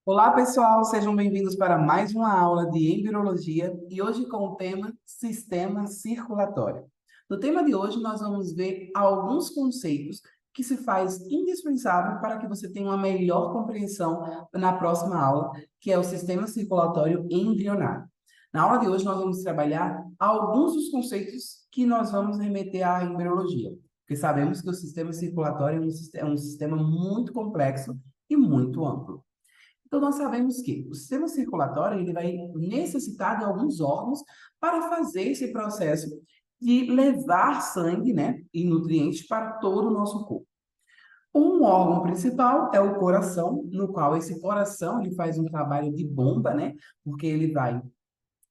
Olá, pessoal, sejam bem-vindos para mais uma aula de embriologia e hoje com o tema Sistema Circulatório. No tema de hoje, nós vamos ver alguns conceitos que se faz indispensável para que você tenha uma melhor compreensão na próxima aula, que é o Sistema Circulatório embrionário. Na aula de hoje, nós vamos trabalhar alguns dos conceitos que nós vamos remeter à embriologia, porque sabemos que o sistema circulatório é um sistema muito complexo e muito amplo. Então, nós sabemos que o sistema circulatório ele vai necessitar de alguns órgãos para fazer esse processo de levar sangue, né, e nutrientes para todo o nosso corpo. Um órgão principal é o coração, no qual esse coração ele faz um trabalho de bomba, né, porque ele vai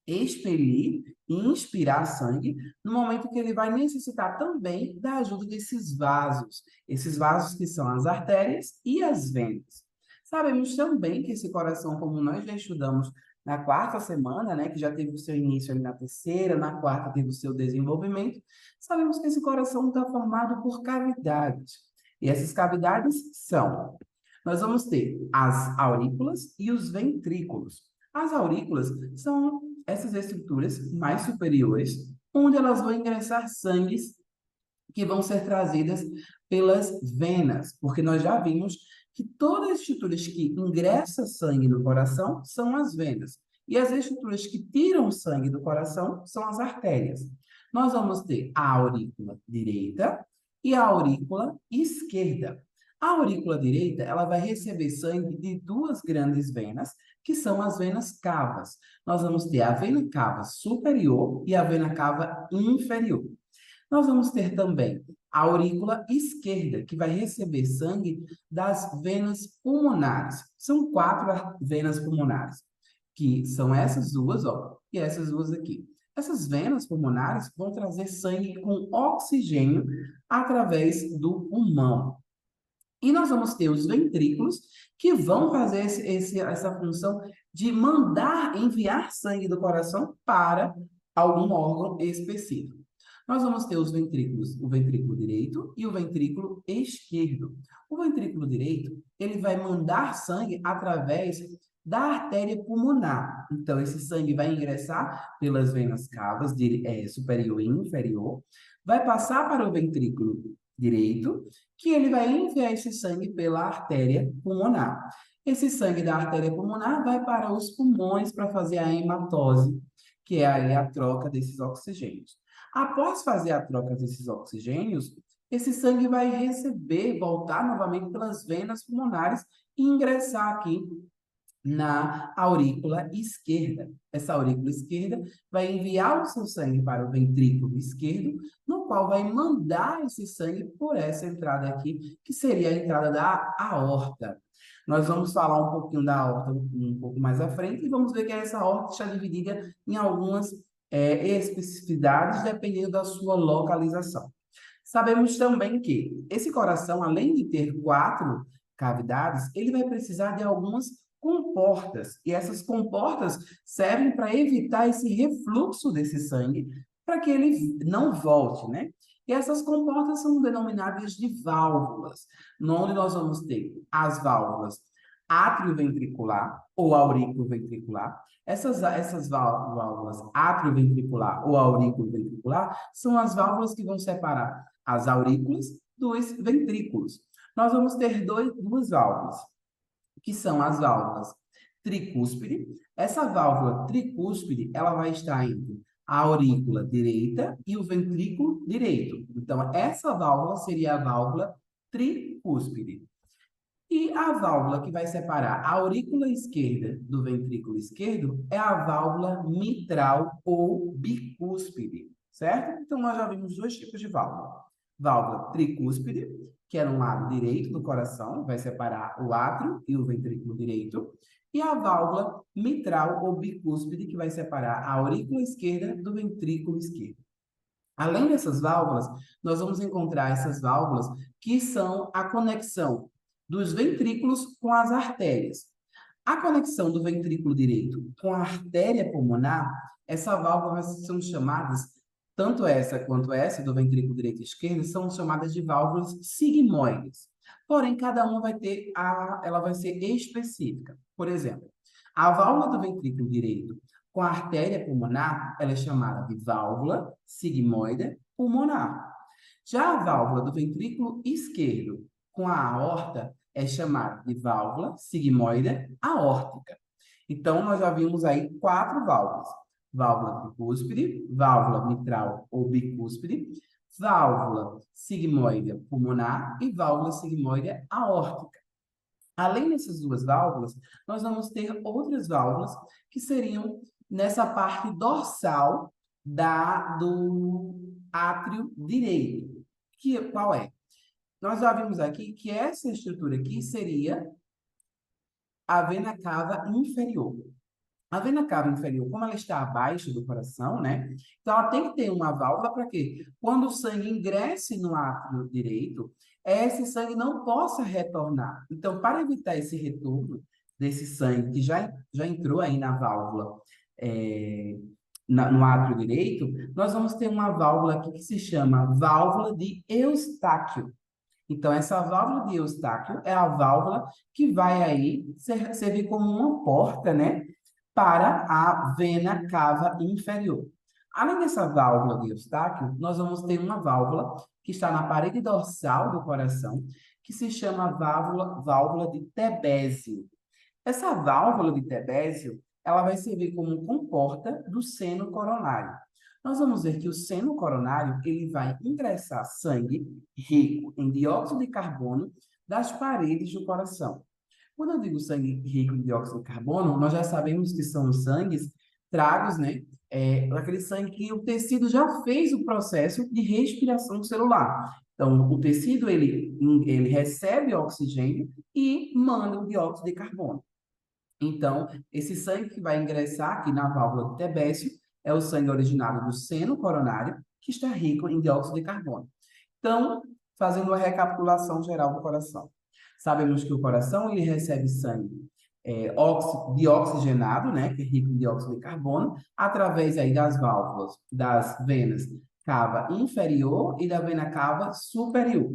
expelir e inspirar sangue, no momento que ele vai necessitar também da ajuda desses vasos. Esses vasos que são as artérias e as venas. Sabemos também que esse coração, como nós já estudamos na quarta semana, né, que já teve o seu início ali na terceira, na quarta teve o seu desenvolvimento, sabemos que esse coração está formado por cavidades. E essas cavidades são, nós vamos ter as aurículas e os ventrículos. As aurículas são essas estruturas mais superiores, onde elas vão ingressar sangues que vão ser trazidas pelas venas, porque nós já vimos que todas as estruturas que ingressam sangue no coração são as venas, e as estruturas que tiram sangue do coração são as artérias. Nós vamos ter a aurícula direita e a aurícula esquerda. A aurícula direita, ela vai receber sangue de duas grandes venas, que são as venas cavas. Nós vamos ter a vena cava superior e a vena cava inferior. Nós vamos ter também a aurícula esquerda, que vai receber sangue das venas pulmonares. São quatro venas pulmonares, que são essas duas, ó, e essas duas aqui. Essas venas pulmonares vão trazer sangue com oxigênio através do pulmão. E nós vamos ter os ventrículos, que vão fazer essa função de mandar, enviar sangue do coração para algum órgão específico. Nós vamos ter os ventrículos, o ventrículo direito e o ventrículo esquerdo. O ventrículo direito, ele vai mandar sangue através da artéria pulmonar. Então, esse sangue vai ingressar pelas venas cavas, superior e inferior, vai passar para o ventrículo direito, que ele vai enviar esse sangue pela artéria pulmonar. Esse sangue da artéria pulmonar vai para os pulmões para fazer a hematose, que é aí a troca desses oxigênios. Após fazer a troca desses oxigênios, esse sangue vai receber, voltar novamente pelas venas pulmonares e ingressar aqui na aurícula esquerda. Essa aurícula esquerda vai enviar o seu sangue para o ventrículo esquerdo, no qual vai mandar esse sangue por essa entrada aqui, que seria a entrada da aorta. Nós vamos falar um pouquinho da aorta um pouco mais à frente e vamos ver que essa aorta está dividida em algumas especificidades, dependendo da sua localização. Sabemos também que esse coração, além de ter quatro cavidades, ele vai precisar de algumas comportas. E essas comportas servem para evitar esse refluxo desse sangue, para que ele não volte, né? E essas comportas são denominadas de válvulas, onde nós vamos ter as válvulas atrioventricular ou auriculoventricular. Essas válvulas atrioventricular ou auriculoventricular são as válvulas que vão separar as aurículas dos ventrículos. Nós vamos ter duas válvulas, que são as válvulas tricúspide. Essa válvula tricúspide, ela vai estar entre a aurícula direita e o ventrículo direito. Então, essa válvula seria a válvula tricúspide. E a válvula que vai separar a aurícula esquerda do ventrículo esquerdo é a válvula mitral ou bicúspide, certo? Então, nós já vimos dois tipos de válvula. Válvula tricúspide, que é no lado direito do coração, vai separar o átrio e o ventrículo direito, e a válvula mitral ou bicúspide, que vai separar a aurícula esquerda do ventrículo esquerdo. Além dessas válvulas, nós vamos encontrar essas válvulas que são a conexão dos ventrículos com as artérias. A conexão do ventrículo direito com a artéria pulmonar, essa válvula são chamadas, tanto essa quanto essa do ventrículo direito e esquerdo, são chamadas de válvulas sigmoides. Porém, cada uma ela vai ser específica. Por exemplo, a válvula do ventrículo direito com a artéria pulmonar, ela é chamada de válvula sigmoide pulmonar. Já a válvula do ventrículo esquerdo com a aorta é chamada de válvula sigmoide aórtica. Então, nós já vimos aí 4 válvulas. Válvula tricúspide, válvula mitral ou bicúspide, válvula sigmoide pulmonar e válvula sigmoide aórtica. Além dessas 2 válvulas, nós vamos ter outras válvulas que seriam nessa parte dorsal do átrio direito. Qual é? Nós já vimos aqui que essa estrutura aqui seria a vena cava inferior. A vena cava inferior, como ela está abaixo do coração, né? Então, ela tem que ter uma válvula para quê? Quando o sangue ingresse no átrio direito, esse sangue não possa retornar. Então, para evitar esse retorno desse sangue que já entrou aí na válvula, no átrio direito, nós vamos ter uma válvula aqui que se chama válvula de Eustáquio. Então, essa válvula de Eustáquio é a válvula que vai aí servir como uma porta, né, para a vena cava inferior. Além dessa válvula de Eustáquio, nós vamos ter uma válvula que está na parede dorsal do coração, que se chama válvula de Tebésio. Essa válvula de Tebésio, ela vai servir como comporta do seno coronário. Nós vamos ver que o seno coronário, ele vai ingressar sangue rico em dióxido de carbono das paredes do coração. Quando eu digo sangue rico em dióxido de carbono, nós já sabemos que são os sangues tragos, né? Aquele sangue que o tecido já fez o processo de respiração celular. Então, o tecido, ele recebe oxigênio e manda o dióxido de carbono. Então, esse sangue que vai ingressar aqui na válvula do Tebésio é o sangue originado do seno coronário, que está rico em dióxido de carbono. Então, fazendo uma recapitulação geral do coração. Sabemos que o coração ele recebe sangue deoxigenado, né, que é rico em dióxido de carbono, através aí das válvulas, das venas cava inferior e da vena cava superior,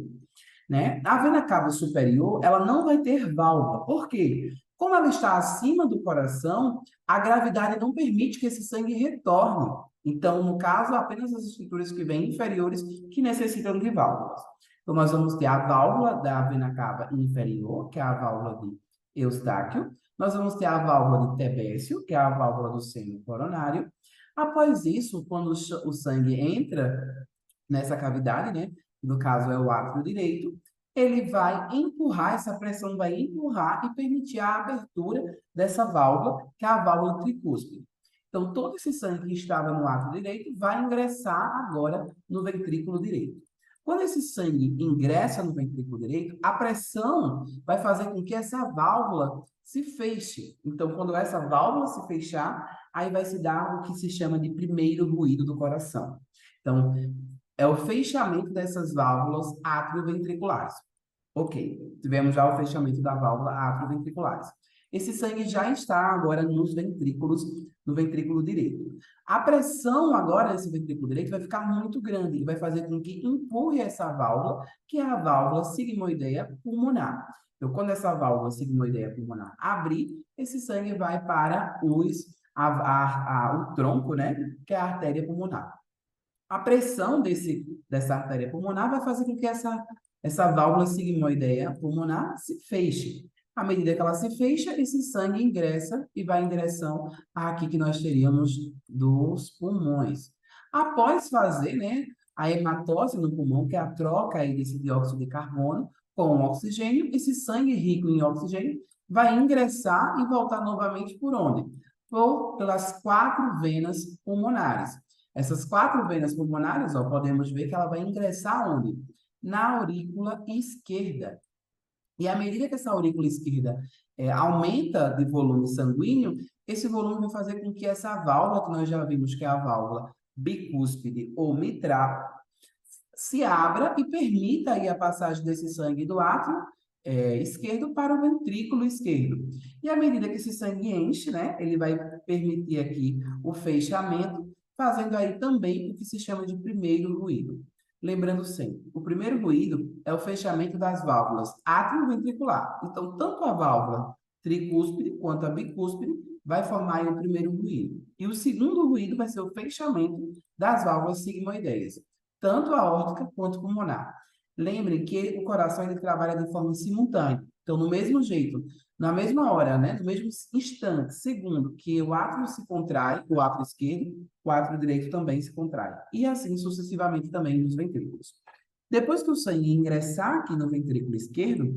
né? A vena cava superior, ela não vai ter válvula. Por quê? Como ela está acima do coração, a gravidade não permite que esse sangue retorne. Então, no caso, apenas as estruturas que vêm inferiores que necessitam de válvulas. Então, nós vamos ter a válvula da vena cava inferior, que é a válvula de Eustáquio. Nós vamos ter a válvula de Tebésio, que é a válvula do seno coronário. Após isso, quando o sangue entra nessa cavidade, né? No caso é o átrio direito, ele vai empurrar, essa pressão vai empurrar e permitir a abertura dessa válvula, que é a válvula tricúspide. Então, todo esse sangue que estava no átrio direito vai ingressar agora no ventrículo direito. Quando esse sangue ingressa no ventrículo direito, a pressão vai fazer com que essa válvula se feche. Então, quando essa válvula se fechar, aí vai se dar o que se chama de primeiro ruído do coração. Então, é o fechamento dessas válvulas atrioventriculares. Ok, tivemos já o fechamento da válvula atrioventriculares. Esse sangue já está agora nos ventrículos, no ventrículo direito. A pressão agora nesse ventrículo direito vai ficar muito grande, ele vai fazer com que empurre essa válvula, que é a válvula sigmoideia pulmonar. Então, quando essa válvula sigmoideia pulmonar abrir, esse sangue vai para o tronco, né, que é a artéria pulmonar. A pressão dessa artéria pulmonar vai fazer com que essa válvula sigmoideia pulmonar se feche. À medida que ela se fecha, esse sangue ingressa e vai em direção aqui que nós teríamos dos pulmões. Após fazer, né, a hematose no pulmão, que é a troca aí desse dióxido de carbono com o oxigênio, esse sangue rico em oxigênio vai ingressar e voltar novamente por onde? Pelas 4 venas pulmonares. Essas 4 venas pulmonares, ó, podemos ver que ela vai ingressar onde? Na aurícula esquerda. E à medida que essa aurícula esquerda aumenta de volume sanguíneo, esse volume vai fazer com que essa válvula, que nós já vimos que é a válvula bicúspide ou mitral, se abra e permita aí a passagem desse sangue do átrio esquerdo para o ventrículo esquerdo. E à medida que esse sangue enche, né, ele vai permitir aqui o fechamento, fazendo aí também o que se chama de primeiro ruído. Lembrando sempre, o primeiro ruído é o fechamento das válvulas atrioventricular. Então, tanto a válvula tricúspide quanto a bicúspide vai formar aí o primeiro ruído. E o segundo ruído vai ser o fechamento das válvulas sigmoideias, tanto a aórtica quanto pulmonar. Lembrem que o coração ele trabalha de forma simultânea. Então, no mesmo jeito, na mesma hora, né, no mesmo instante, segundo que o átrio se contrai, o átrio esquerdo, o átrio direito também se contrai. E assim sucessivamente também nos ventrículos. Depois que o sangue ingressar aqui no ventrículo esquerdo,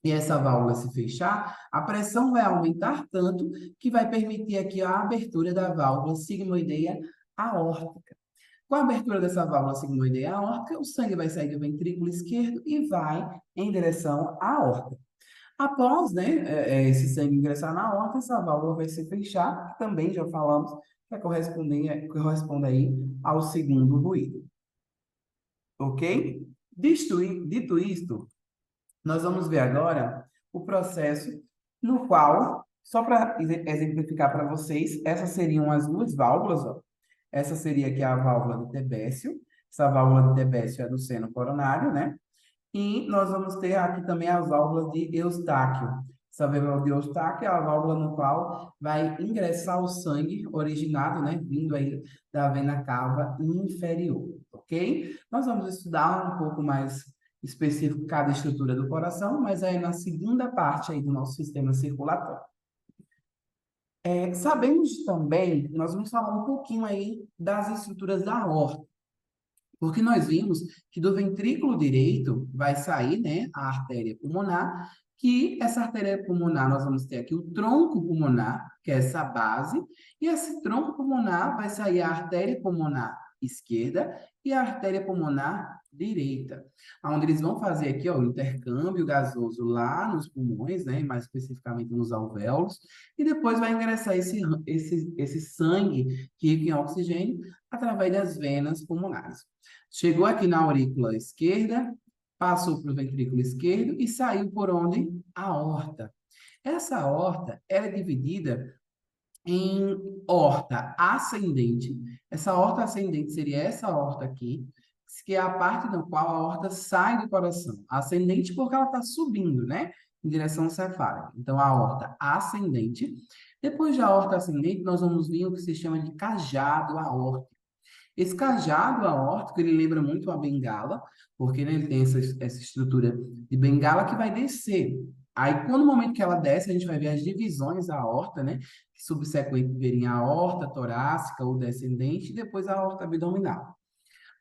e essa válvula se fechar, a pressão vai aumentar tanto que vai permitir aqui a abertura da válvula sigmoideia aórtica. Com a abertura dessa válvula sigmoideia aórtica, o sangue vai sair do ventrículo esquerdo e vai em direção à aorta. Após, né, esse sangue ingressar na aorta, essa válvula vai se fechar, que também já falamos, que corresponde aí ao segundo ruído. Ok? Dito isto, nós vamos ver agora o processo no qual, só para exemplificar para vocês, essas seriam as duas válvulas, ó. Essa seria aqui a válvula de Tebessio, essa válvula de Tebessio é do seno coronário, né? E nós vamos ter aqui também as válvulas de Eustáquio. Essa válvula de Eustáquio é a válvula no qual vai ingressar o sangue originado, né, vindo aí da vena cava inferior, ok? Nós vamos estudar um pouco mais específico cada estrutura do coração, mas aí na segunda parte aí do nosso sistema circulatório. Sabemos também, nós vamos falar um pouquinho aí das estruturas da aorta. Porque nós vimos que do ventrículo direito vai sair, né, a artéria pulmonar, que essa artéria pulmonar nós vamos ter aqui o tronco pulmonar, que é essa base, e esse tronco pulmonar vai sair a artéria pulmonar esquerda e a artéria pulmonar direita, onde eles vão fazer aqui, ó, o intercâmbio gasoso lá nos pulmões, né, mais especificamente nos alvéolos, e depois vai ingressar esse sangue rico em oxigênio através das venas pulmonares. Chegou aqui na aurícula esquerda, passou para o ventrículo esquerdo e saiu por onde? A aorta. Essa aorta ela é dividida em horta ascendente. Essa horta ascendente seria essa horta aqui, que é a parte na qual a horta sai do coração. Ascendente porque ela está subindo, né? Em direção cefálica. Então, a horta ascendente. Depois da horta ascendente, nós vamos ver o que se chama de cajado aórtico. Esse cajado aórtico, ele lembra muito a bengala, porque né, ele tem essa estrutura de bengala que vai descer. Aí, quando no momento que ela desce, a gente vai ver as divisões da aorta, né? Que subsequente verem a aorta torácica ou descendente, e depois a aorta abdominal.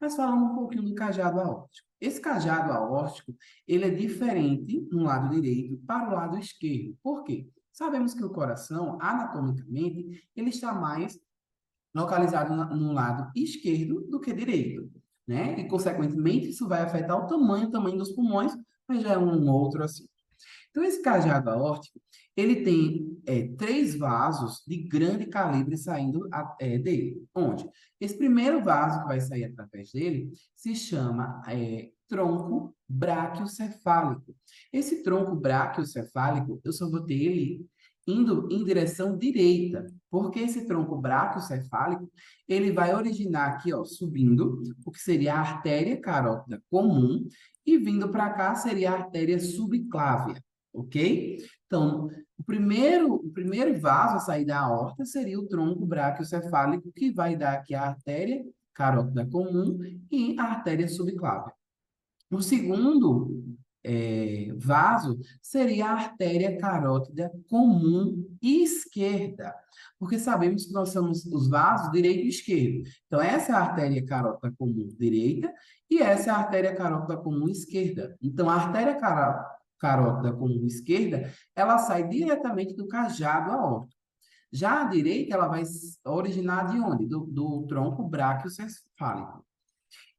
Mas falando um pouquinho do cajado aórtico. Esse cajado aórtico, ele é diferente no lado direito para o lado esquerdo. Por quê? Sabemos que o coração, anatomicamente, ele está mais localizado no lado esquerdo do que direito, né? E, consequentemente, isso vai afetar o tamanho dos pulmões, mas já é um outro assunto. Então, esse cajado aórtico, ele tem três vasos de grande calibre saindo dele. Onde? Esse primeiro vaso que vai sair através dele se chama tronco braquiocefálico. Esse tronco braquiocefálico, eu só vou ter ele indo em direção direita, porque esse tronco braquiocefálico, ele vai originar aqui, ó, subindo, o que seria a artéria carótida comum, e vindo para cá seria a artéria subclávia, ok? Então, o primeiro vaso a sair da aorta seria o tronco braquiocefálico, que vai dar aqui a artéria carótida comum e a artéria subclávia. O segundo vaso seria a artéria carótida comum esquerda, porque sabemos que nós somos os vasos direito e esquerdo. Então, essa é a artéria carótida comum direita e essa é a artéria carótida comum esquerda. Então, a artéria carótida comum esquerda, ela sai diretamente do cajado aórtico. Já a direita, ela vai originar de onde? Do tronco braquiocefálico.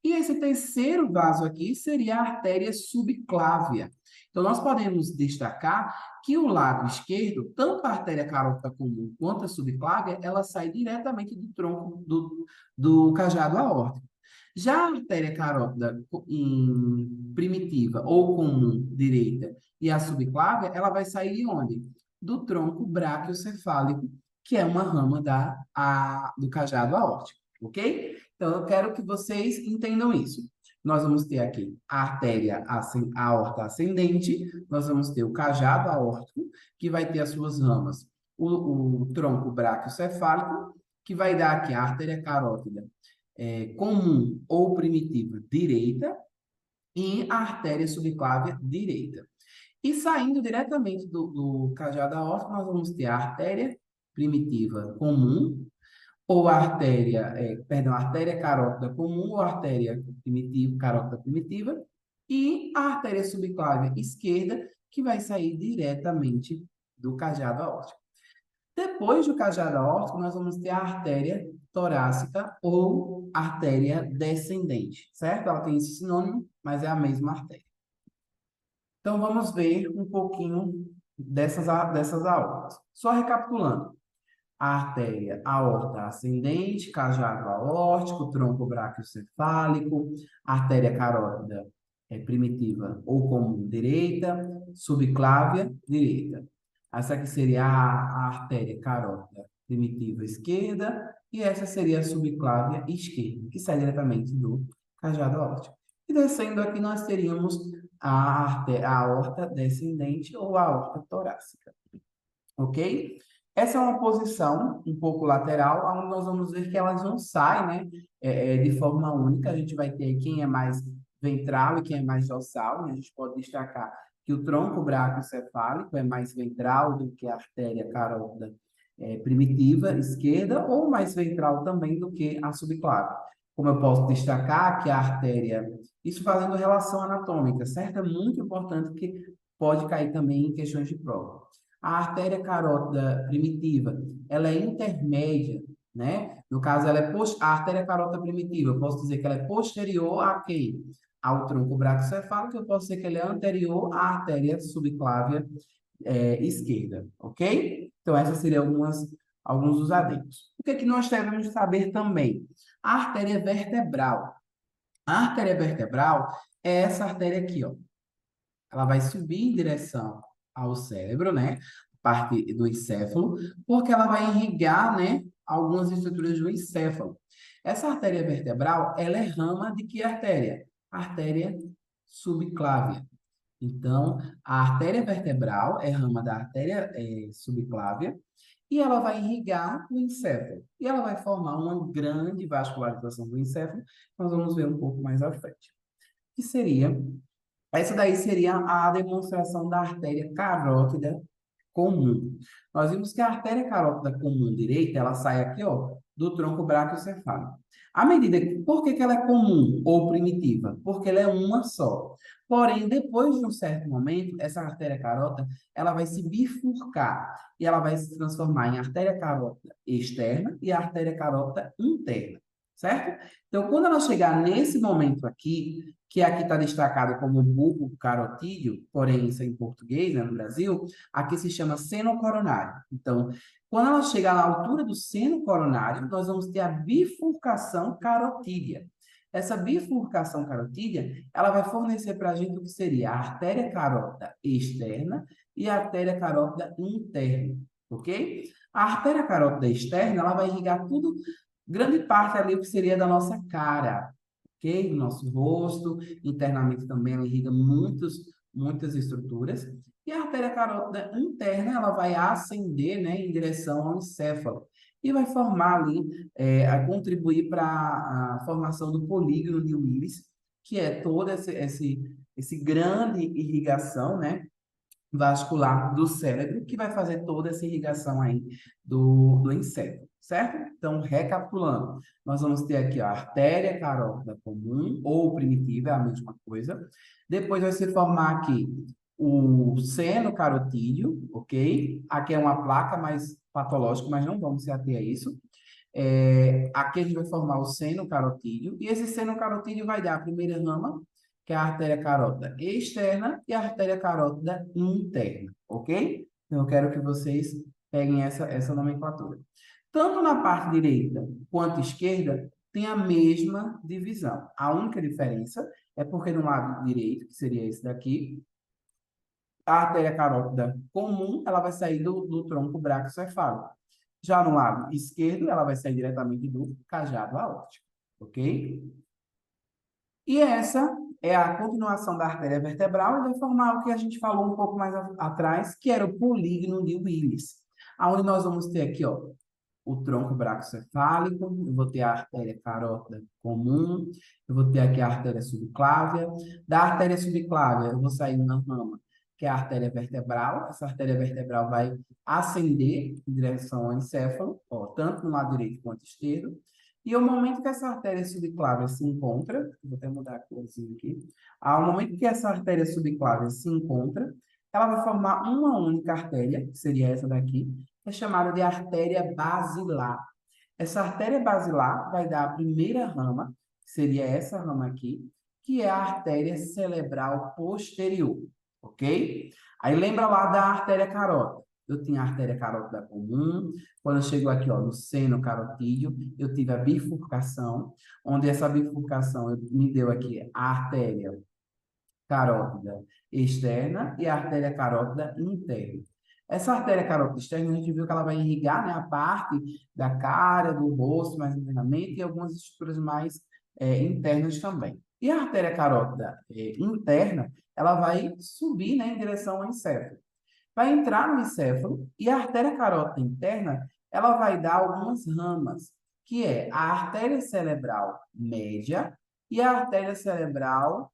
E esse terceiro vaso aqui seria a artéria subclávia. Então, nós podemos destacar que o lado esquerdo, tanto a artéria carótida comum quanto a subclávia, ela sai diretamente do tronco do cajado aórtico. Já a artéria carótida primitiva ou comum direita e a subclávia, ela vai sair de onde? Do tronco braquiocefálico, que é uma rama do cajado aórtico, ok? Então, eu quero que vocês entendam isso. nós vamos ter aqui a artéria aorta ascendente, nós vamos ter o cajado aórtico, que vai ter as suas ramas, o tronco braquiocefálico, que vai dar aqui a artéria carótida comum ou primitiva direita e a artéria subclávia direita. E saindo diretamente do cajado aórtico, nós vamos ter a artéria primitiva comum, ou a artéria carótida comum, ou artéria primitiva, carótida primitiva, e a artéria subclávia esquerda, que vai sair diretamente do cajado aórtico. Depois do cajado aórtico, nós vamos ter a artéria torácica ou artéria descendente, certo? Ela tem esse sinônimo, mas é a mesma artéria. Então, vamos ver um pouquinho dessas aortas. Só recapitulando. A artéria aorta ascendente, cajado aórtico, tronco braquiocefálico, artéria carótida primitiva ou comum direita, subclávia direita. Essa aqui seria a artéria carótida primitiva esquerda e essa seria a subclávia esquerda, que sai diretamente do cajado aórtico. E descendo aqui nós teríamos a aorta descendente ou a aorta torácica. Ok? Essa é uma posição um pouco lateral, onde nós vamos ver que elas não saem, né, de forma única. A gente vai ter quem é mais ventral e quem é mais dorsal. E a gente pode destacar que o tronco braquiocefálico é mais ventral do que a artéria carótida primitiva esquerda, ou mais ventral também do que a subclávia. Como eu posso destacar que a artéria, isso fazendo relação anatômica, certo? É muito importante que pode cair também em questões de prova. A artéria carótida primitiva, ela é intermédia, né? No caso, a artéria carótida primitiva, eu posso dizer que ela é posterior a quê? Ao tronco braquiocefálico, eu posso dizer que ela é anterior à artéria subclávia esquerda, ok? Então, essas seriam alguns dos adendos. O que é que nós devemos saber também? A artéria vertebral. A artéria vertebral é essa artéria aqui, ó. Ela vai subir em direção ao cérebro, né? Parte do encéfalo, porque ela vai irrigar, né? Algumas estruturas do encéfalo. Essa artéria vertebral, ela é rama de que artéria? Artéria subclávia. Então, a artéria vertebral é rama da artéria subclávia e ela vai irrigar o encéfalo. E ela vai formar uma grande vascularização do encéfalo, nós vamos ver um pouco mais à frente. Que seria essa daí seria a demonstração da artéria carótida comum. Nós vimos que a artéria carótida comum direita, ela sai aqui, ó, do tronco braquiocefálico. Por que ela é comum ou primitiva? Porque ela é uma só. Porém, depois de um certo momento, essa artéria carótida, ela vai se bifurcar e ela vai se transformar em artéria carótida externa e artéria carótida interna, certo? Então, quando ela chegar nesse momento aqui, que aqui está destacado como bulbo carotídeo, porém isso é em português, né, no Brasil, aqui se chama seno coronário. Então, quando ela chegar na altura do seno coronário, nós vamos ter a bifurcação carotídea. Essa bifurcação carotídea, ela vai fornecer para a gente o que seria a artéria carótida externa e a artéria carótida interna, ok? A artéria carótida externa, ela vai irrigar tudo, grande parte ali o que seria da nossa cara, ok? Do nosso rosto, internamente também ela irriga muitas estruturas. E a artéria carótida interna, ela vai ascender, né, em direção ao encéfalo e vai formar ali, a contribuir para a formação do polígono de Willis, que é toda esse grande irrigação, né, vascular do cérebro, que vai fazer toda essa irrigação aí do encéfalo, certo? Então, recapitulando, nós vamos ter aqui ó, a artéria carótida comum ou primitiva, é a mesma coisa. Depois vai se formar aqui o seno carotídeo, ok? Aqui é uma placa mais patológica, mas não vamos se ater a isso. Aqui a gente vai formar o seno carotídeo, e esse seno carotídeo vai dar a primeira rama, que é a artéria carótida externa e a artéria carótida interna, ok? Então, eu quero que vocês peguem essa nomenclatura. Tanto na parte direita quanto esquerda, tem a mesma divisão. A única diferença é porque no lado direito, que seria esse daqui, a artéria carótida comum, ela vai sair do tronco braquiocefálico. Já no lado esquerdo, ela vai sair diretamente do cajado aórtico, ok? E essa é a continuação da artéria vertebral e vai formar o que a gente falou um pouco mais atrás, que era o polígono de Willis, aonde nós vamos ter aqui, ó, o tronco bracocefálico, eu vou ter a artéria carótida comum, eu vou ter aqui a artéria subclávia. Da artéria subclávia, eu vou sair uma rama, que é a artéria vertebral. Essa artéria vertebral vai ascender em direção ao encéfalo, ó, tanto no lado direito quanto esquerdo. E o momento que essa artéria subclávia se encontra, vou até mudar a corzinha aqui, ao momento que essa artéria subclávia se encontra, ela vai formar uma única artéria, que seria essa daqui, que é chamada de artéria basilar. Essa artéria basilar vai dar a primeira rama, que seria essa rama aqui, que é a artéria cerebral posterior, ok? Aí lembra lá da artéria carótida. Eu tinha a artéria carótida comum, quando chegou aqui, ó, no seno carotídeo, eu tive a bifurcação, onde essa bifurcação me deu aqui a artéria carótida externa e a artéria carótida interna. Essa artéria carótida externa, a gente viu que ela vai irrigar, né, a parte da cara, do rosto, mais internamente, e algumas estruturas mais internas também. E a artéria carótida interna, ela vai subir, né, em direção ao encéfalo. Vai entrar no encéfalo e a artéria carótida interna, ela vai dar algumas ramas, que é a artéria cerebral média e a artéria cerebral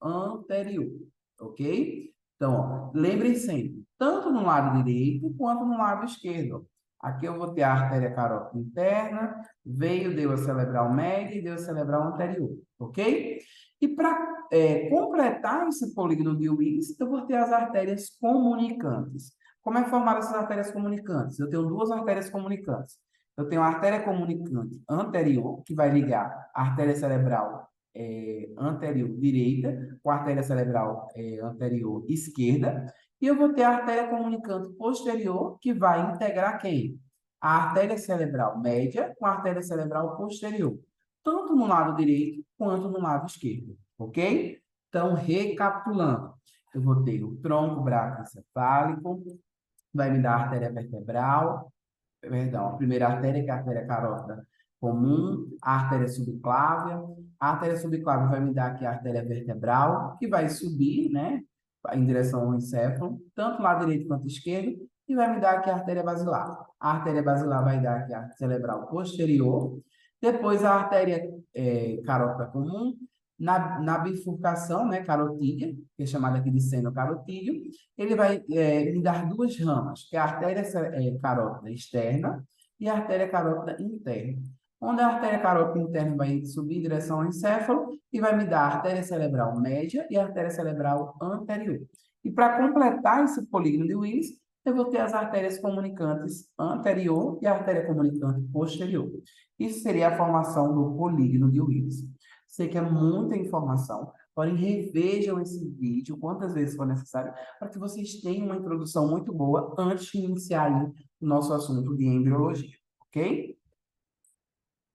anterior, ok? Então, ó, lembrem sempre, tanto no lado direito quanto no lado esquerdo. Aqui eu vou ter a artéria carótida interna, veio, deu a cerebral média e deu a cerebral anterior, ok? E para completar esse polígono de Willis, eu vou ter as artérias comunicantes. Como é formada essas artérias comunicantes? Eu tenho duas artérias comunicantes. Eu tenho a artéria comunicante anterior, que vai ligar a artéria cerebral anterior direita, com a artéria cerebral anterior esquerda, e eu vou ter a artéria comunicante posterior, que vai integrar quem? A artéria cerebral média com a artéria cerebral posterior, tanto no lado direito quanto no lado esquerdo, ok? Então, recapitulando, eu vou ter o tronco braquiocefálico, vai me dar a artéria vertebral, perdão, a primeira artéria, que é a artéria carótida comum, a artéria subclávia. A artéria subclávia vai me dar aqui a artéria vertebral, que vai subir, né, em direção ao encéfalo, tanto lado direito quanto esquerdo, e vai me dar aqui a artéria basilar. A artéria basilar vai dar aqui a cerebral posterior, depois a artéria carótida comum, na bifurcação, né, carotídea, que é chamada aqui de seno carotídeo, ele vai me dar duas ramas, que é a artéria carótida externa e a artéria carótida interna. Onde a artéria carótida interna vai subir em direção ao encéfalo e vai me dar a artéria cerebral média e a artéria cerebral anterior. E para completar esse polígono de Willis, eu vou ter as artérias comunicantes anterior e a artéria comunicante posterior. Isso seria a formação do polígono de Willis. Sei que é muita informação, porém revejam esse vídeo quantas vezes for necessário para que vocês tenham uma introdução muito boa antes de iniciar aí o nosso assunto de embriologia, ok?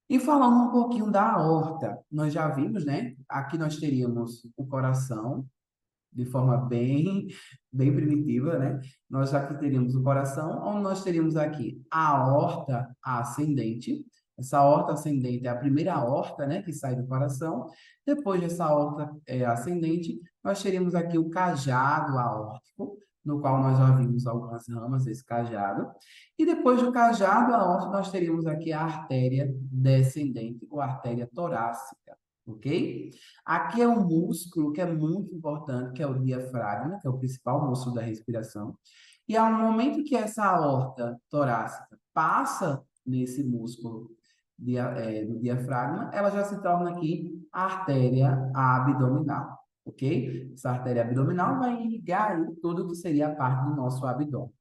E falando um pouquinho da aorta, nós já vimos, né? Aqui nós teríamos o coração, de forma bem primitiva, né? Nós aqui teríamos o coração, onde nós teríamos aqui a aorta ascendente. Essa aorta ascendente é a primeira aorta, né, que sai do coração. Depois dessa aorta ascendente, nós teríamos aqui o cajado aórtico, no qual nós já vimos algumas ramas desse cajado. E depois do cajado aórtico, nós teríamos aqui a artéria descendente, ou artéria torácica, ok? Aqui é um músculo que é muito importante, que é o diafragma, que é o principal músculo da respiração. E ao momento que essa aorta torácica passa nesse músculo do diafragma, ela já se torna aqui a artéria abdominal, ok? Essa artéria abdominal vai irrigar aí tudo que seria a parte do nosso abdômen.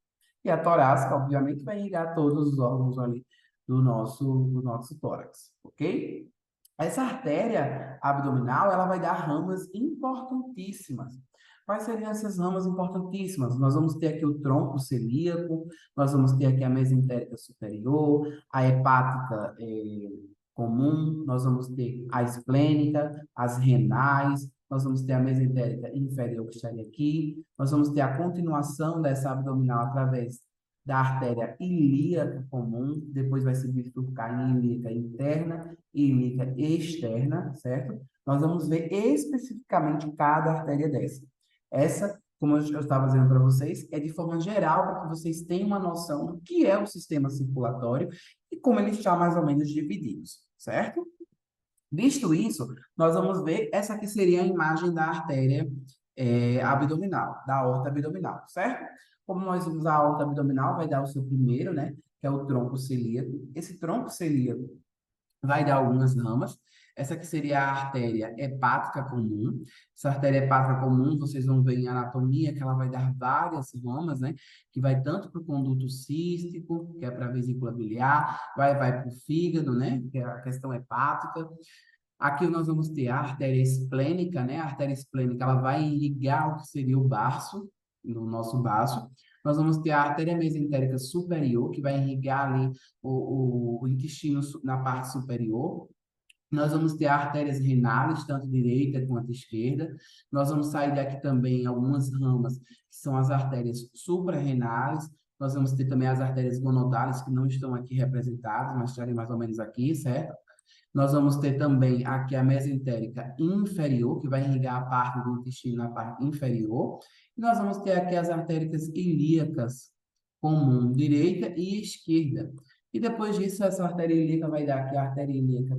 E a torácica, obviamente, vai irrigar todos os órgãos ali do nosso tórax, ok? Essa artéria abdominal, ela vai dar ramas importantíssimas. Quais seriam essas ramas importantíssimas? Nós vamos ter aqui o tronco celíaco, nós vamos ter aqui a mesentérica superior, a hepática comum, nós vamos ter a esplênica, as renais, nós vamos ter a mesentérica inferior que estaria aqui, nós vamos ter a continuação dessa abdominal através da artéria ilíaca comum, depois vai se bifurcar em ilíaca interna e ilíaca externa, certo? Nós vamos ver especificamente cada artéria dessa. Essa, como eu estava dizendo para vocês, é de forma geral para que vocês tenham uma noção do que é o sistema circulatório e como ele está mais ou menos divididos, certo? Visto isso, nós vamos ver essa aqui seria a imagem da artéria abdominal, da aorta abdominal, certo? Como nós vimos a aorta abdominal, vai dar o seu primeiro, né? Que é o tronco celíaco. Esse tronco celíaco vai dar algumas ramas. Essa aqui seria a artéria hepática comum. Essa artéria hepática comum, vocês vão ver em anatomia que ela vai dar várias ramas, né? Que vai tanto para o conduto cístico, que é para a vesícula biliar, vai para o fígado, né? Que é a questão hepática. Aqui nós vamos ter a artéria esplênica, né? A artéria esplênica, ela vai irrigar o que seria o baço, no nosso baço. Nós vamos ter a artéria mesentérica superior, que vai irrigar ali o intestino na parte superior. Nós vamos ter artérias renais, tanto direita quanto esquerda. Nós vamos sair daqui também algumas ramas, que são as artérias suprarrenais. Nós vamos ter também as artérias gonodais, que não estão aqui representadas, mas estarem mais ou menos aqui, certo? Nós vamos ter também aqui a mesentérica inferior, que vai irrigar a parte do intestino na parte inferior. E nós vamos ter aqui as artérias ilíacas, comum, direita e esquerda. E depois disso, essa artéria ilíaca vai dar aqui a artéria ilíaca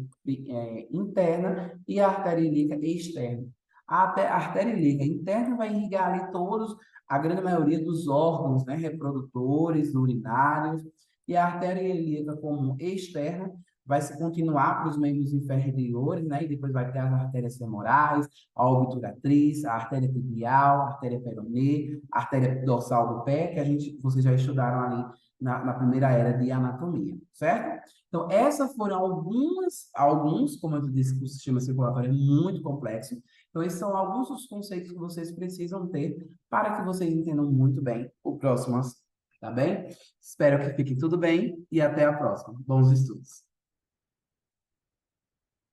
interna e a artéria ilíaca externa. A artéria ilíaca interna vai irrigar ali todos, a grande maioria dos órgãos, né, reprodutores, urinários, e a artéria ilíaca comum externa vai se continuar para os membros inferiores, né? E depois vai ter as artérias femorais, a obturatriz, a artéria tibial, a artéria peronê, a artéria dorsal do pé, que vocês já estudaram ali na primeira era de anatomia, certo? Então, essas foram alguns, como eu disse, que o sistema circulatório é muito complexo. Então, esses são alguns dos conceitos que vocês precisam ter para que vocês entendam muito bem o próximo assunto, tá bem? Espero que fique tudo bem e até a próxima. Bons estudos!